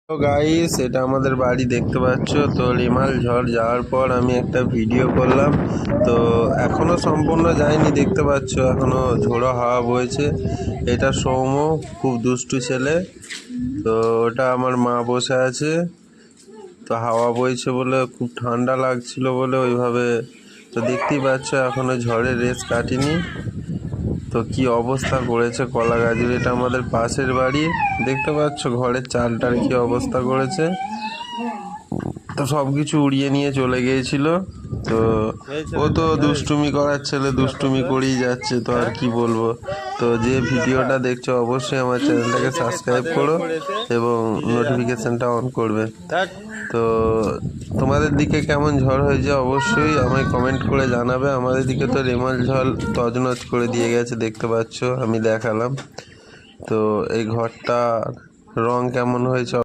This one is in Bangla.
তো গাইস, এটা আমাদের বাড়ি দেখতে পাচ্ছ। তো রেমাল ঝড় যাওয়ার পর আমি একটা ভিডিও করলাম। তো এখনো সম্পূর্ণ যায়নি, দেখতে পাচ্ছ এখনো ঝোড়ো হাওয়া বইছে। এটা সৌম্য, খুব দুষ্টু ছেলে। তো ওটা আমার মা বসে আছে। তো হাওয়া বইছে বলে খুব ঠান্ডা লাগছিল বলে ওইভাবে। তো দেখতেই পাচ্ছ এখনো ঝড়ের রেস কাটেনি। তো কি অবস্থা করেছে কলা গাছের। এটা আমাদের পাশের বাড়ি, দেখতে পাচ্ছ ঘরের চালটার কি অবস্থা করেছে। তো সব কিছু উড়িয়ে নিয়ে চলে গিয়েছিল। তো ও তো দুষ্টুমি করার ছেলে, দুষ্টুমি করেই যাচ্ছে, তো আর কি বলবো। তো যে ভিডিওটা দেখছো অবশ্যই আমার চ্যানেলটাকে সাবস্ক্রাইব করো এবং নোটিফিকেশনটা অন করবে। তো তোমাদের দিকে কেমন ঝড় হয়েছে অবশ্যই আমায় কমেন্ট করে জানাবে। আমাদের দিকে তো রেমাল ঝড় তছনছ করে দিয়ে গেছে, দেখতে পাচ্ছ আমি দেখালাম। তো এই ঘরটা রং কেমন হয়েছে